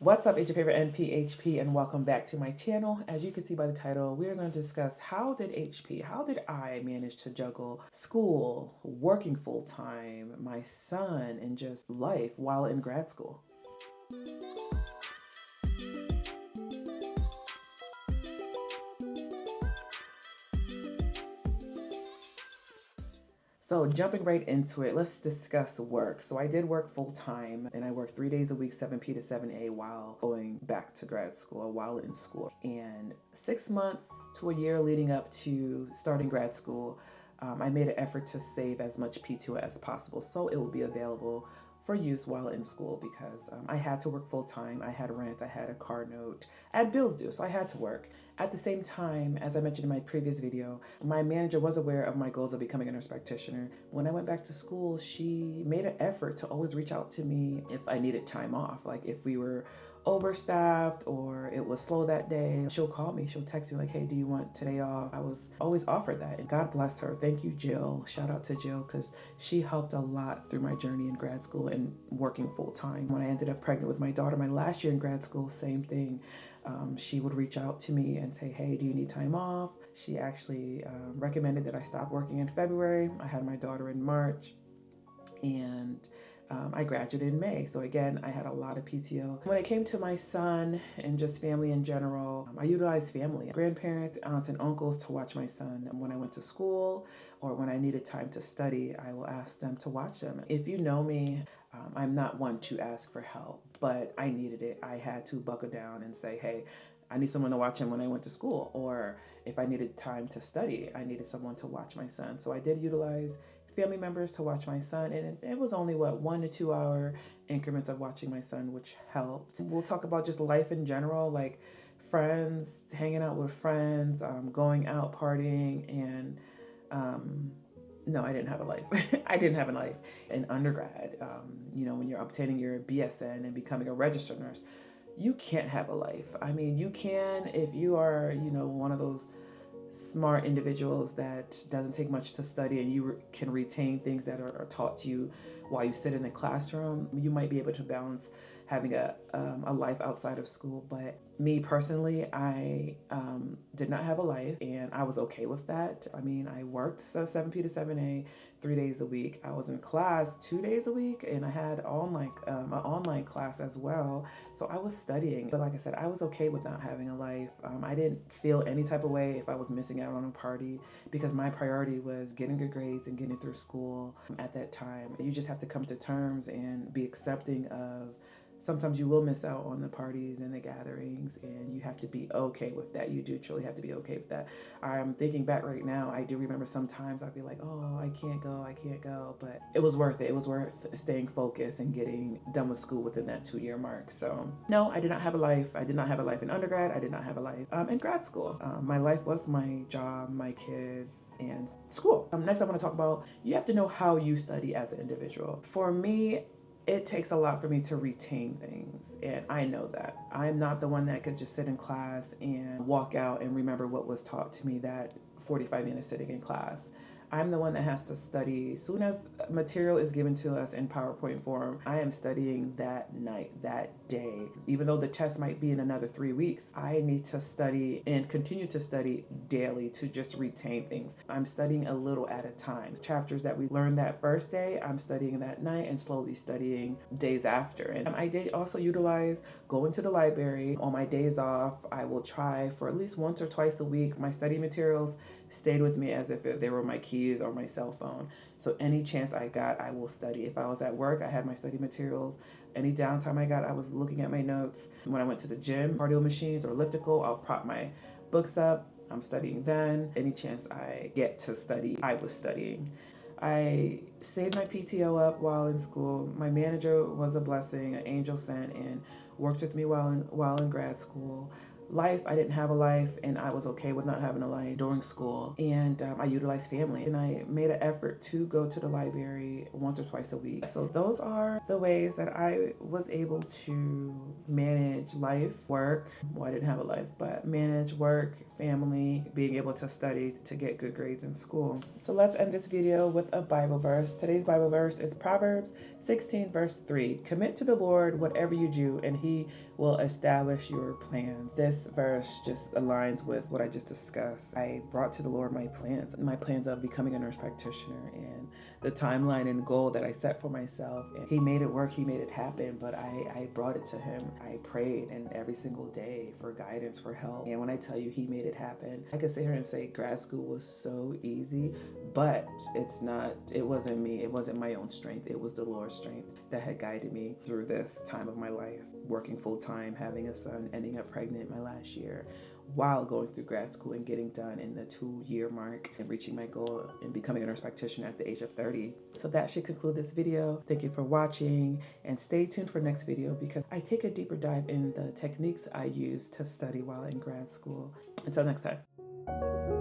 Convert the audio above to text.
What's up, it's your favorite NPHP, and welcome back to my channel. As you can see by the title, we are going to discuss how did I manage to juggle school, working full-time, my son, and just life while in grad school. So jumping right into it, let's discuss work. So I did work full time and I worked 3 days a week, 7P to 7A while going back to grad school or while in school. And 6 months to a year leading up to starting grad school, I made an effort to save as much PTO as possible so it will be available for use while in school because I had to work full time. I had rent, I had a car note, I had bills due, so I had to work. At the same time, as I mentioned in my previous video, my manager was aware of my goals of becoming a nurse practitioner. When I went back to school, she made an effort to always reach out to me if I needed time off. Like if we were overstaffed or it was slow that day, she'll call me, she'll text me like, hey, do you want today off? I was always offered that, and God bless her. Thank you, Jill. Shout out to Jill, because she helped a lot through my journey in grad school and working full time. When I ended up pregnant with my daughter, my last year in grad school, same thing. She would reach out to me and say, hey, do you need time off? She actually recommended that I stop working in February. I had my daughter in March, and I graduated in May. So again, I had a lot of PTO. When it came to my son and just family in general, I utilized family, grandparents, aunts, and uncles to watch my son. When I went to school or when I needed time to study, I will ask them to watch them. If you know me, I'm not one to ask for help, but I needed it. I had to buckle down and say, hey, I need someone to watch him when I went to school, or if I needed time to study, I needed someone to watch my son. So I did utilize family members to watch my son, and it was only 1 to 2 hour increments of watching my son, which helped. We'll talk about just life in general, like friends, hanging out with friends, going out partying, and no, I didn't have a life. I didn't have a life in undergrad. When you're obtaining your BSN and becoming a registered nurse, you can't have a life. I mean, you can if you are, one of those smart individuals that doesn't take much to study, and you can retain things that are taught to you while you sit in the classroom. You might be able to balance having a life outside of school. But me personally, I did not have a life, and I was okay with that. I mean, I worked 7P to 7A 3 days a week. I was in class 2 days a week, and I had an online class as well. So I was studying. But like I said, I was okay with not having a life. I didn't feel any type of way if I was missing out on a party, because my priority was getting good grades and getting through school at that time. You just have to come to terms and be accepting of sometimes you will miss out on the parties and the gatherings, and you have to be okay with that. You do truly have to be okay with that. I'm thinking back right now, I do remember sometimes I'd be like, oh, I can't go, but it was worth it. It was worth staying focused and getting done with school within that 2-year mark. So no, I did not have a life. I did not have a life in undergrad. I did not have a life in grad school. My life was my job, my kids, and school. Next I want to talk about, you have to know how you study as an individual. For me, it takes a lot for me to retain things, and I know that. I'm not the one that could just sit in class and walk out and remember what was taught to me that 45 minutes sitting in class. I'm the one that has to study. As soon as material is given to us in PowerPoint form, I am studying that night, that day. Even though the test might be in another 3 weeks, I need to study and continue to study daily to just retain things. I'm studying a little at a time. Chapters that we learned that first day, I'm studying that night and slowly studying days after. And I did also utilize going to the library. On my days off, I will try for at least once or twice a week. My study materials stayed with me as if they were my keys or my cell phone. So any chance I got, I will study. If I was at work, I had my study materials. Any downtime I got, I was looking at my notes. When I went to the gym, cardio machines or elliptical, I'll prop my books up. I'm studying then. Any chance I get to study, I was studying. I saved my PTO up while in school. My manager was a blessing, an angel sent, and worked with me while in grad school. Life, I didn't have a life, and I was okay with not having a life during school. And I utilized family, and I made an effort to go to the library once or twice a week. So those are the ways that I was able to manage life, work. Well, I didn't have a life, but manage work, family, being able to study to get good grades in school. So let's end this video with a Bible verse. Today's Bible verse is Proverbs 16 verse 3. Commit to the Lord whatever you do, and he will establish your plans. This verse just aligns with what I just discussed. I brought to the Lord my plans of becoming a nurse practitioner, and the timeline and goal that I set for myself. And He made it work, He made it happen, but I brought it to Him. I prayed and every single day for guidance, for help. And when I tell you He made it happen, I could sit here and say grad school was so easy, but it wasn't me. It wasn't my own strength. It was the Lord's strength that had guided me through this time of my life, working full time, having a son, ending up pregnant my last year, while going through grad school and getting done in the 2-year mark and reaching my goal and becoming a nurse practitioner at the age of 30. So that should conclude this video. Thank you for watching, and stay tuned for next video because I take a deeper dive in the techniques I use to study while in grad school. Until next time.